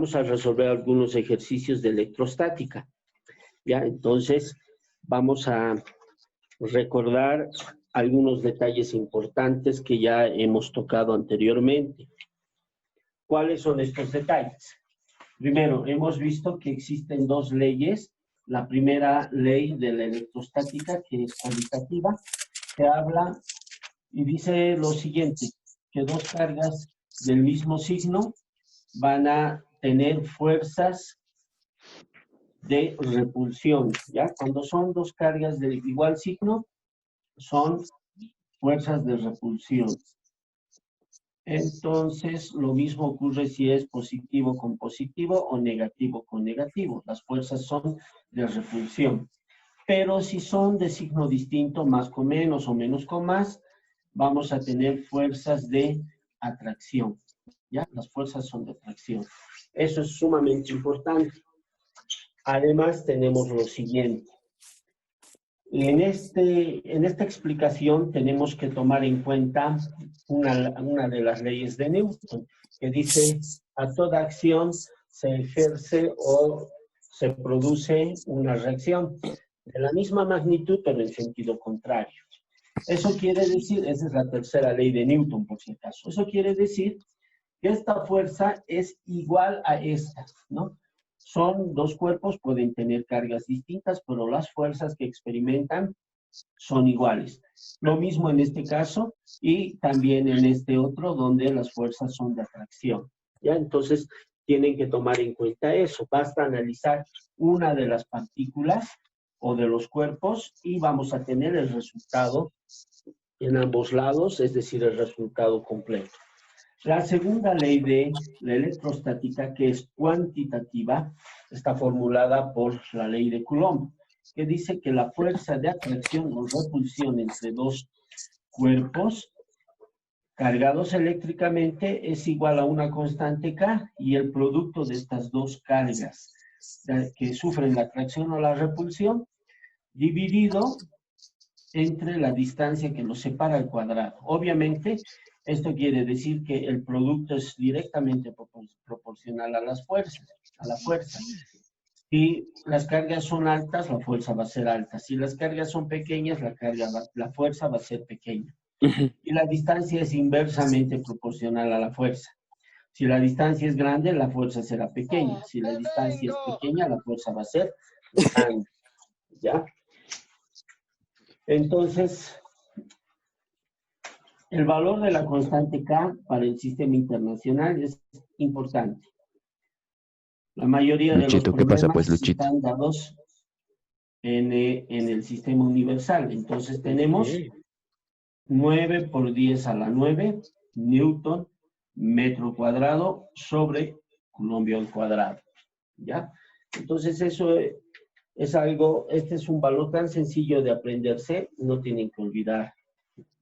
vamos a resolver algunos ejercicios de electrostática. ¿Ya? Entonces, vamos a recordar algunos detalles importantes que ya hemos tocado anteriormente. ¿Cuáles son estos detalles? Primero, hemos visto que existen dos leyes. La primera ley de la electrostática, que es cualitativa, que habla y dice lo siguiente, que dos cargas del mismo signo van a tener fuerzas de repulsión, ¿ya? Cuando son dos cargas de igual signo, son fuerzas de repulsión. Entonces, lo mismo ocurre si es positivo con positivo o negativo con negativo. Las fuerzas son de repulsión. Pero si son de signo distinto, más con menos o menos con más, vamos a tener fuerzas de atracción. ¿Ya? Las fuerzas son de atracción. Eso es sumamente importante. Además, tenemos lo siguiente. En esta explicación tenemos que tomar en cuenta una de las leyes de Newton, que dice, a toda acción se ejerce o se produce una reacción de la misma magnitud, pero en sentido contrario. Eso quiere decir, esa es la tercera ley de Newton, por si acaso. Eso quiere decir que esta fuerza es igual a esta, ¿no? Son dos cuerpos, pueden tener cargas distintas, pero las fuerzas que experimentan son iguales. Lo mismo en este caso y también en este otro, donde las fuerzas son de atracción. ¿Ya? Entonces, tienen que tomar en cuenta eso. Basta analizar una de las partículas o de los cuerpos y vamos a tener el resultado en ambos lados, es decir, el resultado completo. La segunda ley de la electrostática, que es cuantitativa, está formulada por la ley de Coulomb, que dice que la fuerza de atracción o repulsión entre dos cuerpos cargados eléctricamente es igual a una constante K, y el producto de estas dos cargas que sufren la atracción o la repulsión, dividido entre la distancia que los separa al cuadrado. Obviamente, esto quiere decir que el producto es directamente proporcional a las fuerzas, a la fuerza. Si las cargas son altas, la fuerza va a ser alta. Si las cargas son pequeñas, la fuerza va a ser pequeña. Y la distancia es inversamente proporcional a la fuerza. Si la distancia es grande, la fuerza será pequeña. Si la distancia es pequeña, la fuerza va a ser grande. ¿Ya? Entonces, el valor de la constante K para el sistema internacional es importante. La mayoría de los problemas están dados en el sistema universal. Entonces tenemos 9 por 10 a la 9 Newton metro cuadrado sobre Coulomb al cuadrado. ¿Ya? Entonces eso es algo, este es un valor tan sencillo de aprenderse, no tienen que olvidar.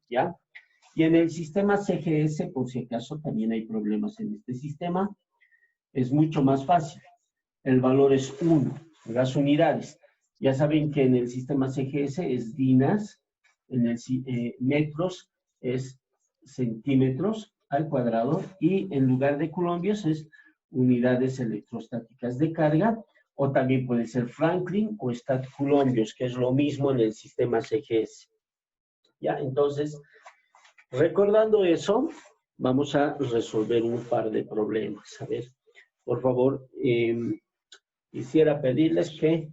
¿Ya? Y en el sistema CGS, por si acaso también hay problemas en este sistema, es mucho más fácil. El valor es 1, las unidades. Ya saben que en el sistema CGS es dinas, en el metros es centímetros al cuadrado, y en lugar de coulombios es unidades electrostáticas de carga, o también puede ser Franklin o Stat-Coulombios, que es lo mismo en el sistema CGS. ¿Ya? Entonces, recordando eso, vamos a resolver un par de problemas. A ver, por favor, quisiera pedirles que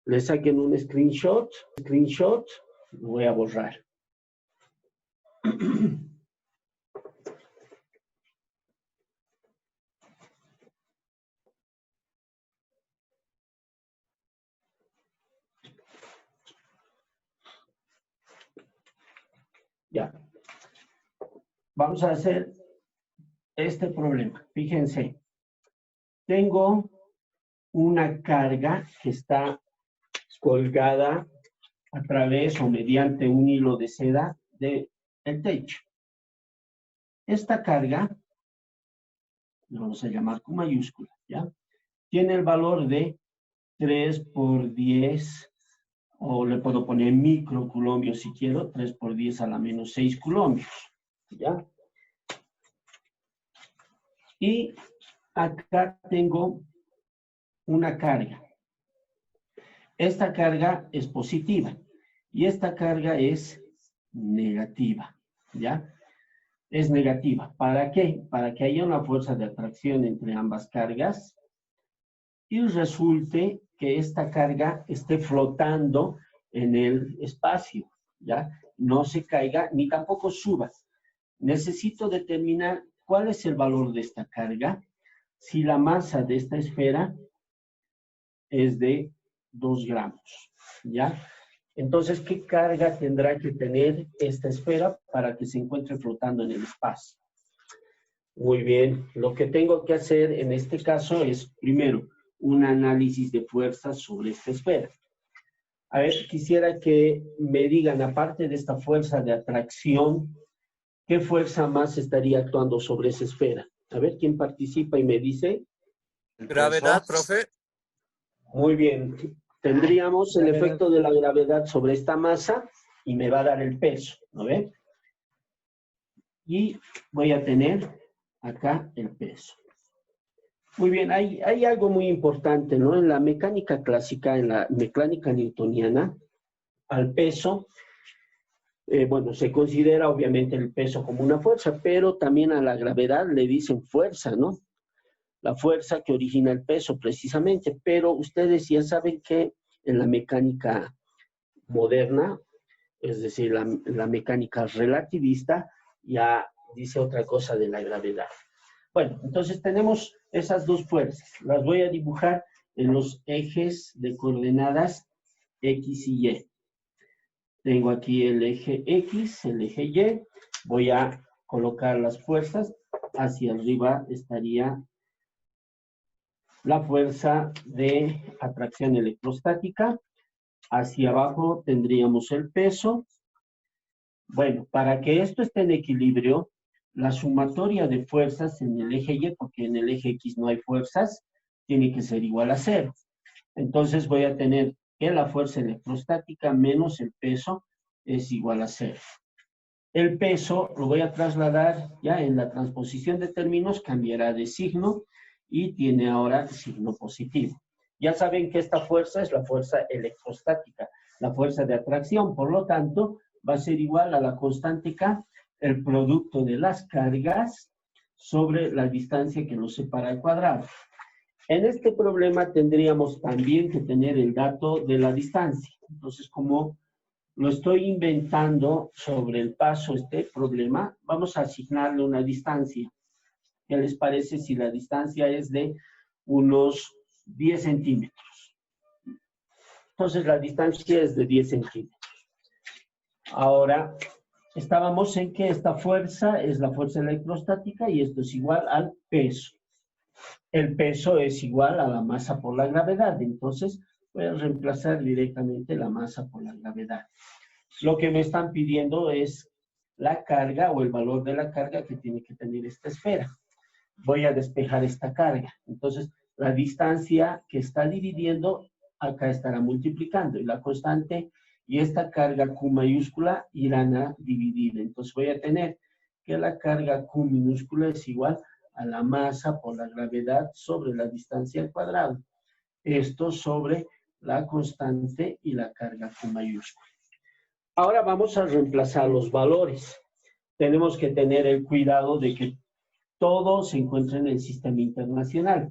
le saquen un screenshot. Lo voy a borrar. Ya. Vamos a hacer este problema. Fíjense, tengo una carga que está colgada a través o mediante un hilo de seda del techo. Esta carga, lo vamos a llamar con mayúscula, ¿ya? Tiene el valor de 3 por 10, o le puedo poner microcoulombios si quiero, 3 por 10 a la menos 6 coulombios, ¿ya? Y acá tengo una carga. Esta carga es positiva y esta carga es negativa, ¿ya? Es negativa. ¿Para qué? Para que haya una fuerza de atracción entre ambas cargas y resulte que esta carga esté flotando en el espacio, ¿ya? No se caiga ni tampoco suba. Necesito determinar cuál es el valor de esta carga. Si la masa de esta esfera es de 2 gramos, ¿ya? Entonces, ¿qué carga tendrá que tener esta esfera para que se encuentre flotando en el espacio? Muy bien, lo que tengo que hacer en este caso es, primero, un análisis de fuerzas sobre esta esfera. A ver, quisiera que me digan, aparte de esta fuerza de atracción, ¿qué fuerza más estaría actuando sobre esa esfera? A ver, ¿quién participa y me dice? Gravedad, profe. Muy bien. Tendríamos el efecto de la gravedad sobre esta masa y me va a dar el peso, ¿no ve? Y voy a tener acá el peso. Muy bien, hay algo muy importante, ¿no? En la mecánica clásica, en la mecánica newtoniana, al peso, bueno, se considera obviamente el peso como una fuerza, pero también a la gravedad le dicen fuerza, ¿no? La fuerza que origina el peso precisamente, pero ustedes ya saben que en la mecánica moderna, es decir, la mecánica relativista, ya dice otra cosa de la gravedad. Bueno, entonces tenemos esas dos fuerzas. Las voy a dibujar en los ejes de coordenadas X y Y. Tengo aquí el eje X, el eje Y. Voy a colocar las fuerzas. Hacia arriba estaría la fuerza de atracción electrostática. Hacia abajo tendríamos el peso. Bueno, para que esto esté en equilibrio, la sumatoria de fuerzas en el eje Y, porque en el eje X no hay fuerzas, tiene que ser igual a 0. Entonces voy a tener que la fuerza electrostática menos el peso es igual a 0. El peso lo voy a trasladar ya en la transposición de términos, cambiará de signo y tiene ahora signo positivo. Ya saben que esta fuerza es la fuerza electrostática, la fuerza de atracción, por lo tanto, va a ser igual a la constante K, el producto de las cargas sobre la distancia que nos separa al cuadrado. En este problema tendríamos también que tener el dato de la distancia. Entonces, como lo estoy inventando sobre el paso este problema, vamos a asignarle una distancia. ¿Qué les parece si la distancia es de unos 10 centímetros? Entonces, la distancia es de 10 centímetros. Ahora, estábamos en que esta fuerza es la fuerza electrostática y esto es igual al peso. El peso es igual a la masa por la gravedad, entonces voy a reemplazar directamente la masa por la gravedad. Lo que me están pidiendo es la carga o el valor de la carga que tiene que tener esta esfera. Voy a despejar esta carga. Entonces, la distancia que está dividiendo, acá estará multiplicando. Y la constante y esta carga Q mayúscula irán a dividir. Entonces, voy a tener que la carga Q minúscula es igual a la masa por la gravedad sobre la distancia al cuadrado. Esto sobre la constante y la carga Q mayúscula. Ahora vamos a reemplazar los valores. Tenemos que tener el cuidado de que todo se encuentre en el sistema internacional.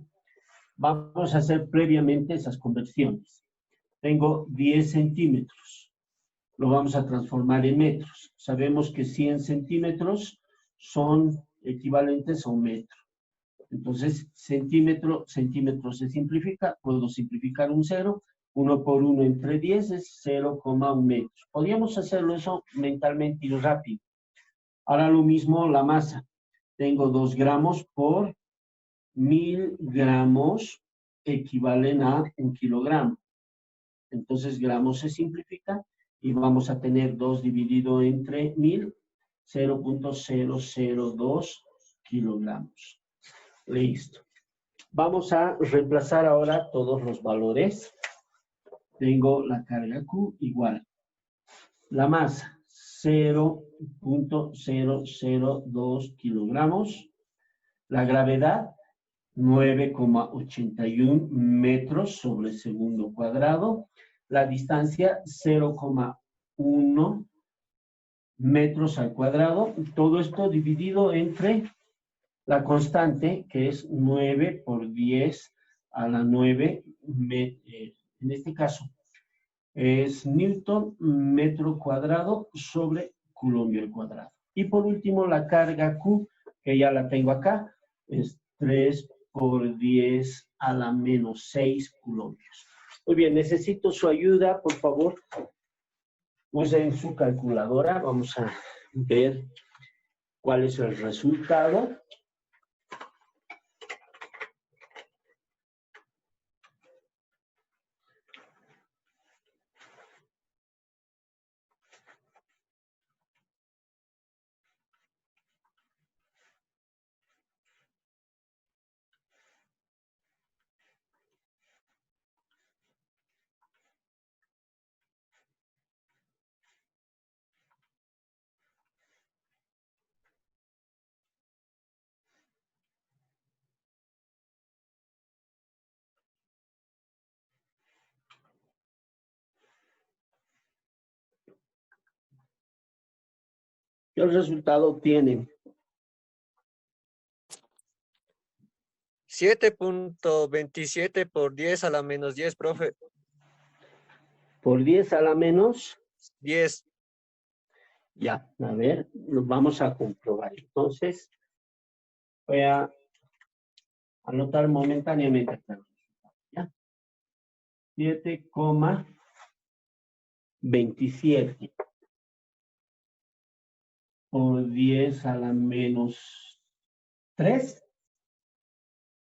Vamos a hacer previamente esas conversiones. Tengo 10 centímetros. Lo vamos a transformar en metros. Sabemos que 100 centímetros son equivalentes a un metro. Entonces, centímetro se simplifica. Puedo simplificar un 0. 1 por 1 entre 10 es 0,1 metros. Podríamos hacerlo eso mentalmente y rápido. Ahora lo mismo la masa. Tengo 2 gramos por 1000 gramos equivalen a 1 kilogramo. Entonces, gramos se simplifica y vamos a tener 2 dividido entre 1000, 0.002 kilogramos. Listo. Vamos a reemplazar ahora todos los valores. Tengo la carga Q igual. La masa, 0.002 kilogramos. La gravedad, 9,81 metros sobre segundo cuadrado. La distancia 0,1 metros al cuadrado. Todo esto dividido entre la constante, que es 9 por 10 a la 9, en este caso, es Newton metro cuadrado sobre Coulomb al cuadrado. Y por último, la carga Q, que ya la tengo acá, es 3 por 10 a la menos 6 coulombios. Muy bien, necesito su ayuda, por favor. Usen su calculadora, vamos a ver cuál es el resultado. ¿Qué resultado obtienen? 7.27 por 10 a la menos 10, profe. Por 10 a la menos 10. Ya, a ver, lo vamos a comprobar. Entonces, voy a anotar momentáneamente acá. ¿Ya? 7,27 por 10 a la menos 3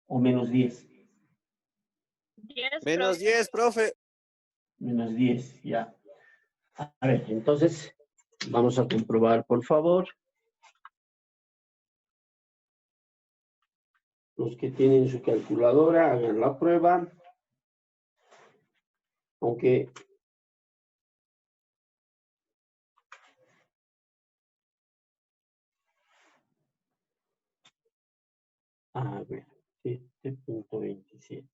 o menos 10. Menos 10, profe. Menos 10, ya. A ver, entonces, vamos a comprobar, por favor. Los que tienen su calculadora, hagan la prueba. Aunque a ver, 7,27.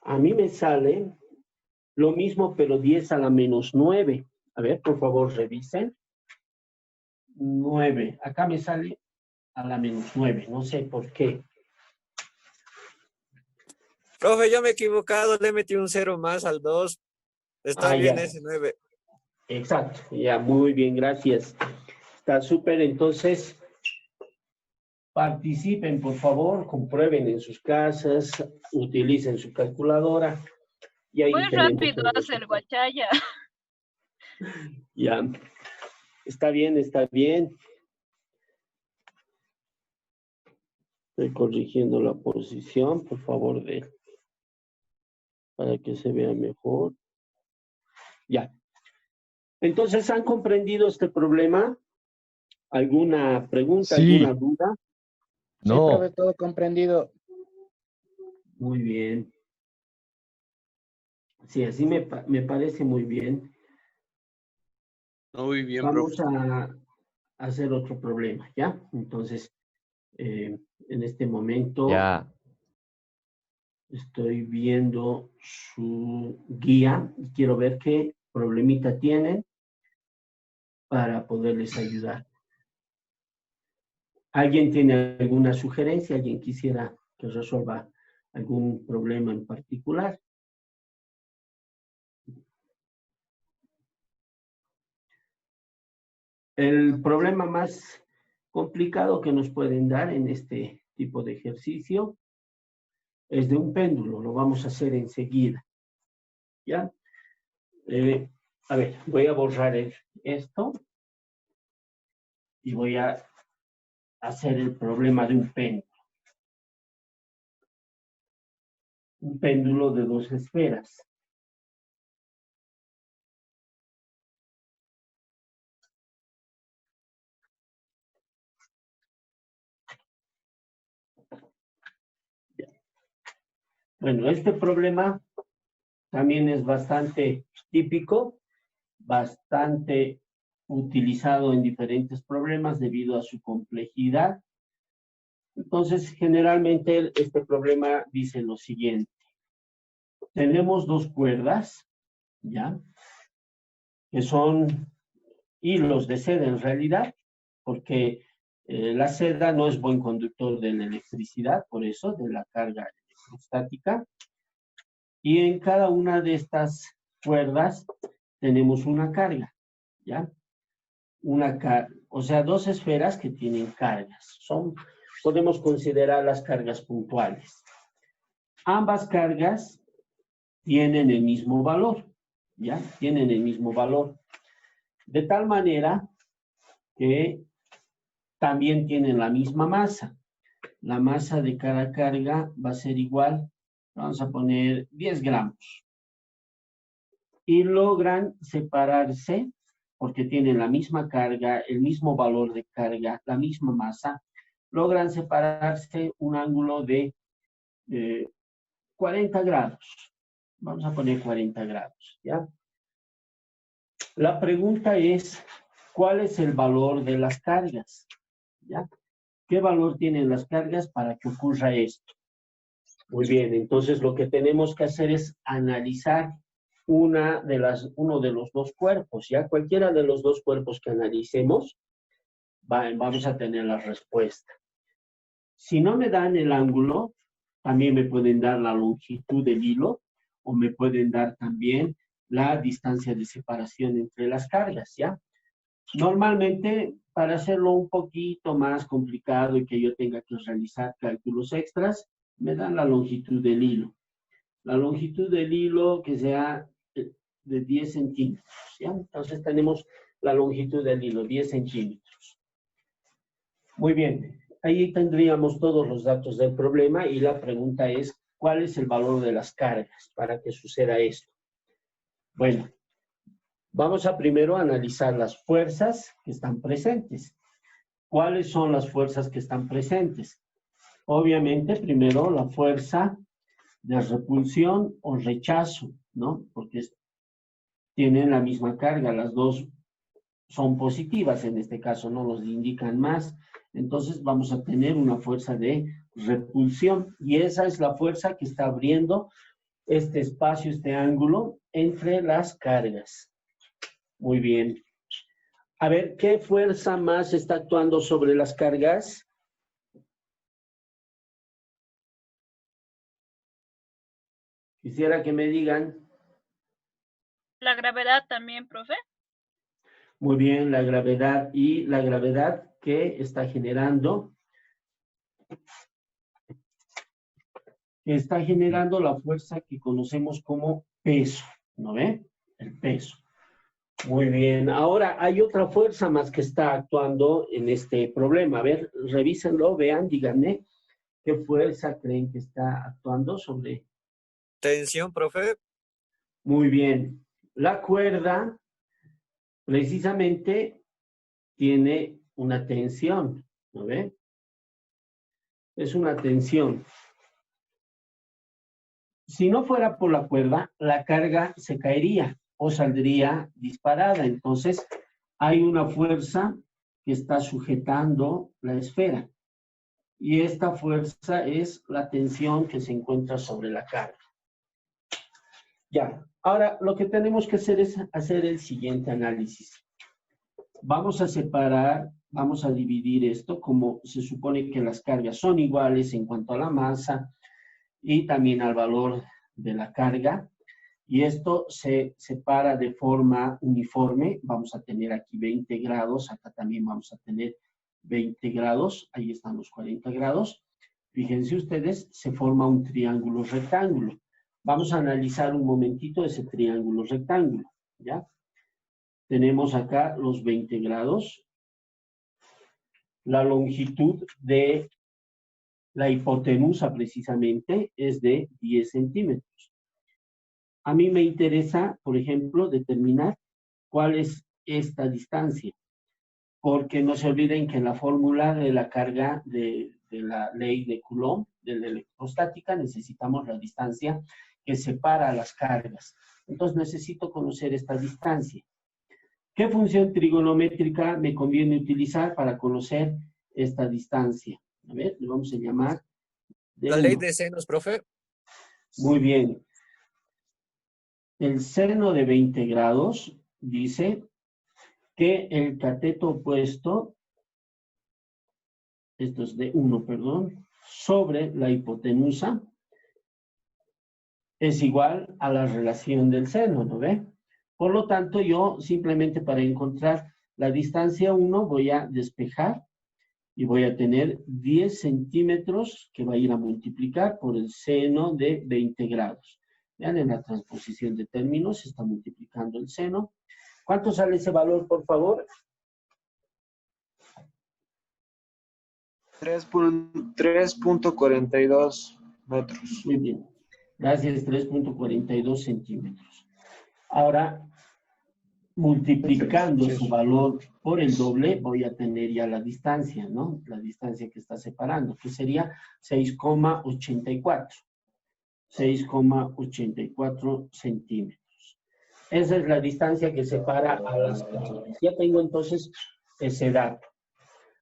A mí me sale lo mismo, pero 10 a la menos 9. A ver, por favor, revisen. 9. Acá me sale a la menos 9. No sé por qué. Profe, yo me he equivocado, le metí un 0 más al 2. Está bien Ya. ese 9. Exacto. Ya, muy bien, gracias. Está súper. Entonces, participen, por favor, comprueben en sus casas, utilicen su calculadora. Y ahí Muy tenemos rápido hace el guachaya. Ya. Está bien, está bien. Estoy corrigiendo la posición, por favor, para que se vea mejor. Ya. Entonces, ¿han comprendido este problema? ¿Alguna pregunta, Sí. alguna duda? No. Sí, profe, todo comprendido. Muy bien. Sí, así me parece muy bien. Muy bien, Vamos profe. a hacer otro problema, ¿ya? Entonces, en este momento Ya. estoy viendo su guía y quiero ver qué problemita tienen para poderles ayudar. ¿Alguien tiene alguna sugerencia? ¿Alguien quisiera que resuelva algún problema en particular? El problema más complicado que nos pueden dar en este tipo de ejercicio es de un péndulo. Lo vamos a hacer enseguida. ¿Ya? A ver, voy a borrar esto y voy a hacer el problema de un péndulo. Un péndulo de dos esferas. Bueno, este problema También es bastante típico, bastante utilizado en diferentes problemas debido a su complejidad. Entonces, generalmente este problema dice lo siguiente. Tenemos dos cuerdas, ¿ya? Que son hilos de seda en realidad, porque la seda no es buen conductor de la electricidad, por eso, de la carga electrostática. Y en cada una de estas cuerdas tenemos una carga, ¿ya? O sea, dos esferas que tienen cargas. Podemos considerar las cargas puntuales. Ambas cargas tienen el mismo valor, ¿ya? Tienen el mismo valor. De tal manera que también tienen la misma masa. La masa de cada carga va a ser igual, vamos a poner 10 gramos. Y logran separarse porque tienen la misma carga, el mismo valor de carga, la misma masa, logran separarse un ángulo de 40 grados. Vamos a poner 40 grados, ¿ya? La pregunta es, ¿cuál es el valor de las cargas? ¿Ya? ¿Qué valor tienen las cargas para que ocurra esto? Muy bien, entonces lo que tenemos que hacer es analizar uno de los dos cuerpos, ¿ya? Cualquiera de los dos cuerpos que analicemos, vamos a tener la respuesta. Si no me dan el ángulo, también me pueden dar la longitud del hilo o me pueden dar también la distancia de separación entre las cargas, ¿ya? Normalmente, para hacerlo un poquito más complicado y que yo tenga que realizar cálculos extras, me dan la longitud del hilo. La longitud del hilo que sea de 10 centímetros, ¿ya? Entonces tenemos la longitud del hilo, 10 centímetros. Muy bien, ahí tendríamos todos los datos del problema y la pregunta es, ¿cuál es el valor de las cargas para que suceda esto? Bueno, vamos a primero analizar las fuerzas que están presentes. ¿Cuáles son las fuerzas que están presentes? Obviamente, primero la fuerza de repulsión o rechazo, ¿no? Porque tienen la misma carga, las dos son positivas en este caso, no nos indican más. Entonces vamos a tener una fuerza de repulsión y esa es la fuerza que está abriendo este espacio, este ángulo entre las cargas. Muy bien. A ver, ¿qué fuerza más está actuando sobre las cargas? Quisiera que me digan. La gravedad también, profe. Muy bien, la gravedad y la gravedad que está generando. Está generando la fuerza que conocemos como peso, ¿no ve? El peso. Muy bien. Ahora, hay otra fuerza más que está actuando en este problema. A ver, revísenlo, vean, díganme qué fuerza creen que está actuando sobre. Tensión, profe. Muy bien. La cuerda precisamente tiene una tensión, ¿no ve? Es una tensión. Si no fuera por la cuerda, la carga se caería o saldría disparada. Entonces, hay una fuerza que está sujetando la esfera. Y esta fuerza es la tensión que se encuentra sobre la carga. Ya, ahora lo que tenemos que hacer es hacer el siguiente análisis. Vamos a separar, vamos a dividir esto como se supone que las cargas son iguales en cuanto a la masa y también al valor de la carga. Y esto se separa de forma uniforme. Vamos a tener aquí 20 grados, acá también vamos a tener 20 grados, ahí están los 40 grados. Fíjense ustedes, se forma un triángulo rectángulo. Vamos a analizar un momentito ese triángulo rectángulo, ¿ya? Tenemos acá los 20 grados. La longitud de la hipotenusa precisamente es de 10 centímetros. A mí me interesa, por ejemplo, determinar cuál es esta distancia, porque no se olviden que en la fórmula de la carga de la ley de Coulomb, de la electrostática, necesitamos la distancia que separa las cargas. Entonces necesito conocer esta distancia. ¿Qué función trigonométrica me conviene utilizar para conocer esta distancia? A ver, le vamos a llamar La ley D1. de senos, profe. Muy bien. El seno de 20 grados dice que el cateto opuesto, esto es D1, perdón, sobre la hipotenusa es igual a la relación del seno, ¿no ve? Por lo tanto, yo simplemente para encontrar la distancia 1 voy a despejar y voy a tener 10 centímetros que va a ir a multiplicar por el seno de 20 grados. Vean, en la transposición de términos se está multiplicando el seno. ¿Cuánto sale ese valor, por favor? 3.42 metros. Muy bien. Gracias, 3.42 centímetros. Ahora, multiplicando su valor por el doble, voy a tener ya la distancia, ¿no? La distancia que está separando, que sería 6,84. 6,84 centímetros. Esa es la distancia que separa a las cargas. Ya tengo entonces ese dato.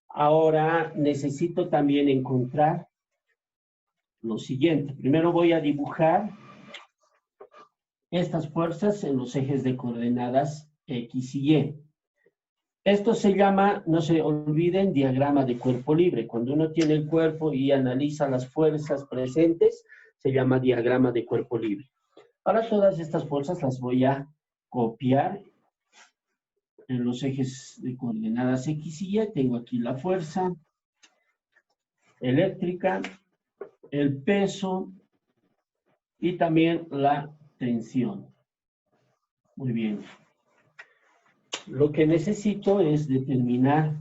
Ahora necesito también encontrar lo siguiente. Primero voy a dibujar estas fuerzas en los ejes de coordenadas X y Y. Esto se llama, no se olviden, diagrama de cuerpo libre. Cuando uno tiene el cuerpo y analiza las fuerzas presentes, se llama diagrama de cuerpo libre. Ahora todas estas fuerzas las voy a copiar en los ejes de coordenadas X y Y. Tengo aquí la fuerza eléctrica, el peso y también la tensión. Muy bien. Lo que necesito es determinar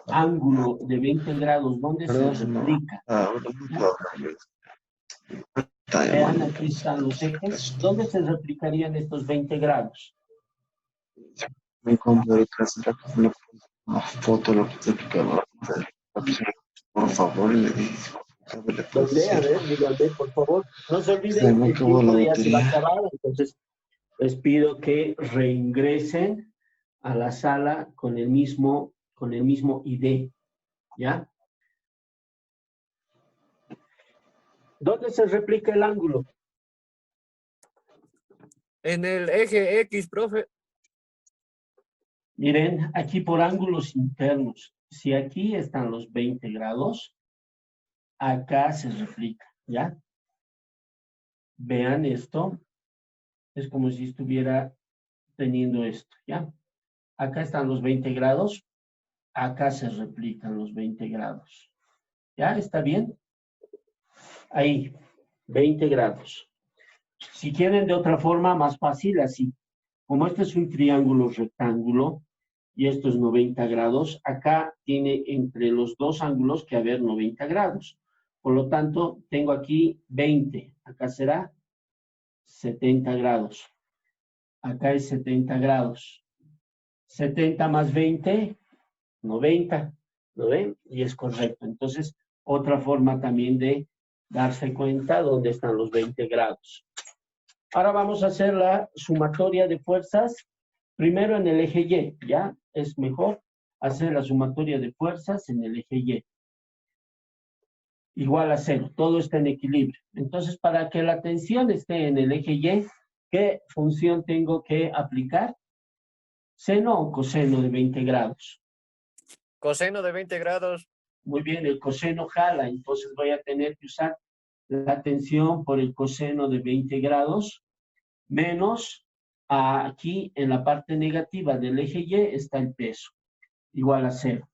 ángulo de 20 grados donde se replica. Vean, aquí están los ejes. ¿Dónde se replicarían estos 20 grados? Me compré una foto lo que te explicaba. Por favor, le dije. ¿Dónde? A ver, díganme, por favor. No se Se olviden me que el acabó tiempo la ya se va a batería. acabar, entonces les pido que reingresen a la sala con el mismo ID, ¿ya? ¿Dónde se replica el ángulo? En el eje X, profe. Miren, aquí por ángulos internos. Si aquí están los 20 grados, acá se replica, ¿ya? Vean esto. Es como si estuviera teniendo esto, ¿ya? Acá están los 20 grados, acá se replican los 20 grados. ¿Ya? ¿Está bien? Ahí, 20 grados. Si quieren de otra forma, más fácil, así. Como este es un triángulo rectángulo y esto es 90 grados, acá tiene entre los dos ángulos que haber 90 grados. Por lo tanto, tengo aquí 20. Acá será 70 grados. Acá es 70 grados. 70 más 20, 90. ¿Lo ven? Y es correcto. Entonces, otra forma también de darse cuenta dónde están los 20 grados. Ahora vamos a hacer la sumatoria de fuerzas. Primero en el eje Y, ¿ya? Es mejor hacer la sumatoria de fuerzas en el eje Y. Igual a 0, todo está en equilibrio. Entonces, para que la tensión esté en el eje Y, ¿qué función tengo que aplicar? ¿Seno o coseno de 20 grados? Coseno de 20 grados. Muy bien, el coseno jala, entonces voy a tener que usar la tensión por el coseno de 20 grados, menos aquí en la parte negativa del eje Y está el peso, igual a 0.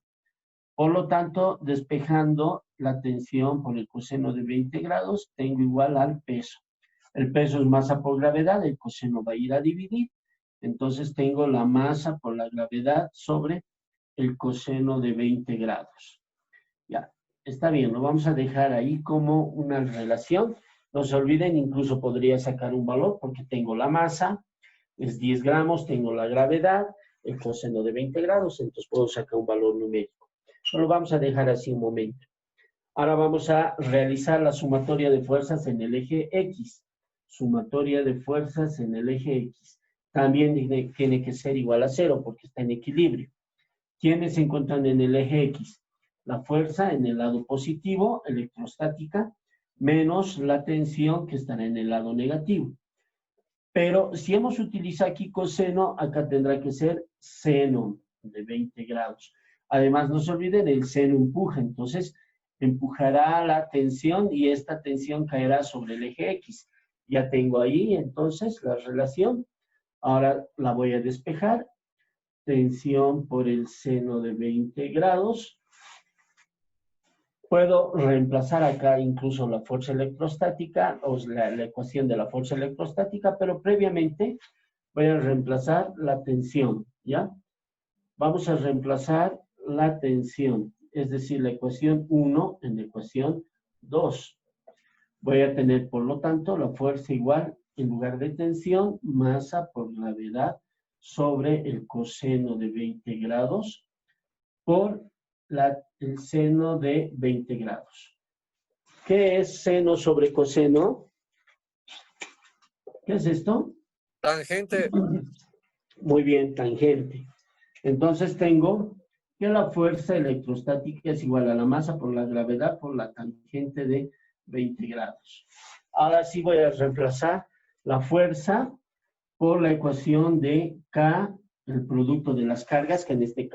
Por lo tanto, despejando la tensión por el coseno de 20 grados, tengo igual al peso. El peso es masa por gravedad, el coseno va a ir a dividir, entonces tengo la masa por la gravedad sobre el coseno de 20 grados. Ya, está bien, lo vamos a dejar ahí como una relación. No se olviden, incluso podría sacar un valor porque tengo la masa, es 10 gramos, tengo la gravedad, el coseno de 20 grados, entonces puedo sacar un valor numérico. Lo vamos a dejar así un momento. Ahora vamos a realizar la sumatoria de fuerzas en el eje X. sumatoria de fuerzas en el eje X. También tiene que ser igual a 0 porque está en equilibrio. ¿Quiénes se encuentran en el eje X? La fuerza en el lado positivo, electrostática, menos la tensión que estará en el lado negativo. Pero si hemos utilizado aquí coseno, acá tendrá que ser seno de 20 grados. Además, no se olviden, el seno empuja, entonces empujará la tensión y esta tensión caerá sobre el eje X. Ya tengo ahí entonces la relación. Ahora la voy a despejar. Tensión por el seno de 20 grados. Puedo reemplazar acá incluso la fuerza electrostática o la ecuación de la fuerza electrostática, pero previamente voy a reemplazar la tensión, ¿ya? Vamos a reemplazar la tensión, es decir, la ecuación 1 en la ecuación 2. Voy a tener, por lo tanto, la fuerza igual, en lugar de tensión, masa por gravedad sobre el coseno de 20 grados por el seno de 20 grados. ¿Qué es seno sobre coseno? ¿Qué es esto? Tangente. Muy bien, tangente. Entonces tengo que la fuerza electrostática es igual a la masa por la gravedad por la tangente de 20 grados. Ahora sí voy a reemplazar la fuerza por la ecuación de K, el producto de las cargas, que en este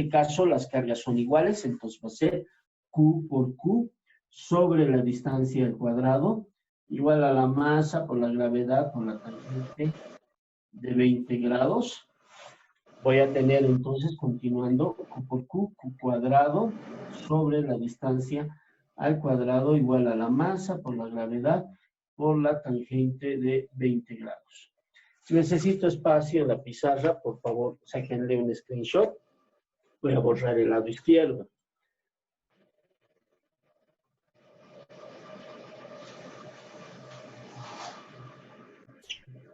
caso las cargas son iguales, entonces va a ser Q por Q sobre la distancia al cuadrado, igual a la masa por la gravedad por la tangente de 20 grados. Voy a tener entonces, continuando, Q por Q, Q cuadrado sobre la distancia al cuadrado igual a la masa por la gravedad por la tangente de 20 grados. Necesito espacio en la pizarra, por favor, sáquenle un screenshot. Voy a borrar el lado izquierdo.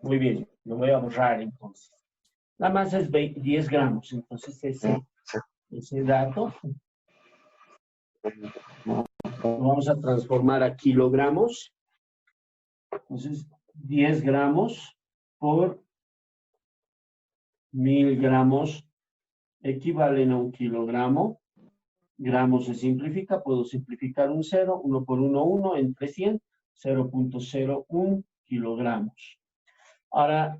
Muy bien, lo voy a borrar entonces. La masa es 10 gramos, entonces ese dato lo vamos a transformar a kilogramos. Entonces, 10 gramos por 1000 gramos equivalen a 1 kilogramo. Gramos se simplifica, puedo simplificar un 0, 1 por 1, 1, entre 100, 0.01 kilogramos. Ahora,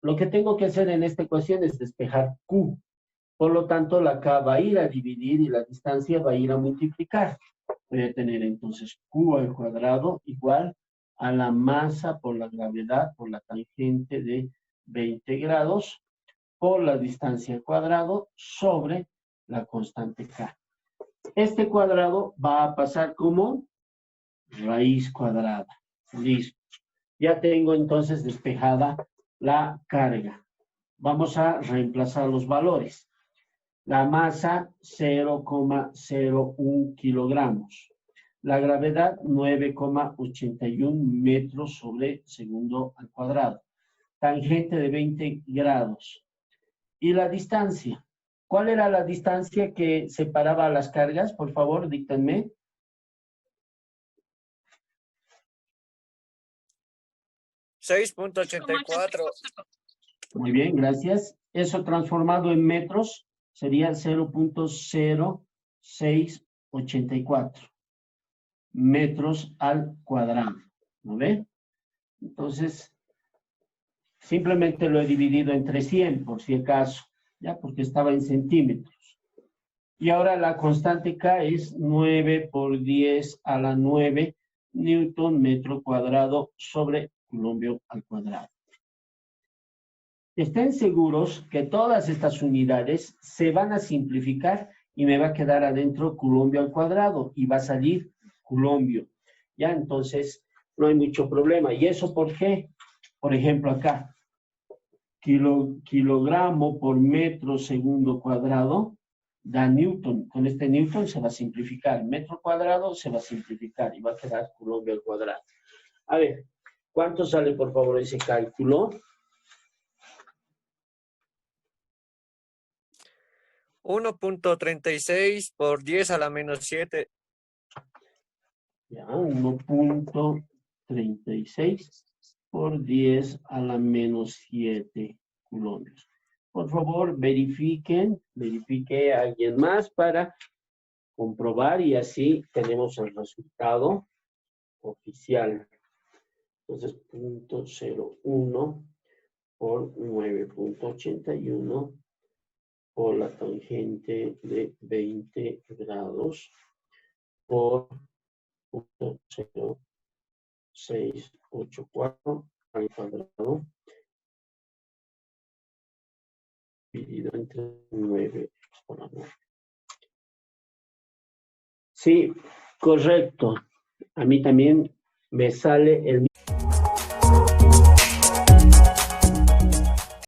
lo que tengo que hacer en esta ecuación es despejar Q. Por lo tanto, la K va a ir a dividir y la distancia va a ir a multiplicar. Voy a tener entonces Q al cuadrado igual a la masa por la gravedad por la tangente de 20 grados por la distancia al cuadrado sobre la constante K. Este cuadrado va a pasar como raíz cuadrada. Listo. Ya tengo entonces despejada la carga. Vamos a reemplazar los valores. La masa 0,01 kilogramos. La gravedad 9,81 metros sobre segundo al cuadrado. Tangente de 20 grados. Y la distancia. ¿Cuál era la distancia que separaba las cargas? Por favor, díctenme. 6.84. Muy bien, gracias. Eso transformado en metros sería 0.0684 metros al cuadrado. ¿No ve? Entonces, simplemente lo he dividido entre 100, por si acaso, ya, porque estaba en centímetros. Y ahora la constante K es 9 por 10 a la 9 newton metro cuadrado sobre coulombo al cuadrado. Estén seguros que todas estas unidades se van a simplificar y me va a quedar adentro coulombo al cuadrado y va a salir coulombo. Ya, entonces no hay mucho problema. ¿Y eso por qué? Por ejemplo, acá, kilogramo por metro segundo cuadrado da newton. Con este newton se va a simplificar. Metro cuadrado se va a simplificar y va a quedar coulombo al cuadrado. A ver, ¿cuánto sale, por favor, ese cálculo? 1.36 por 10 a la menos 7. Ya, 1.36 36 por 10 a la menos 7 coulombs. Por favor, verifique a alguien más para comprobar y así tenemos el resultado oficial. Entonces, 0.01 por 9.81 por la tangente de 20 grados por 0.0684 al cuadrado dividido entre 9 por la 9. Sí, correcto. A mí también me sale el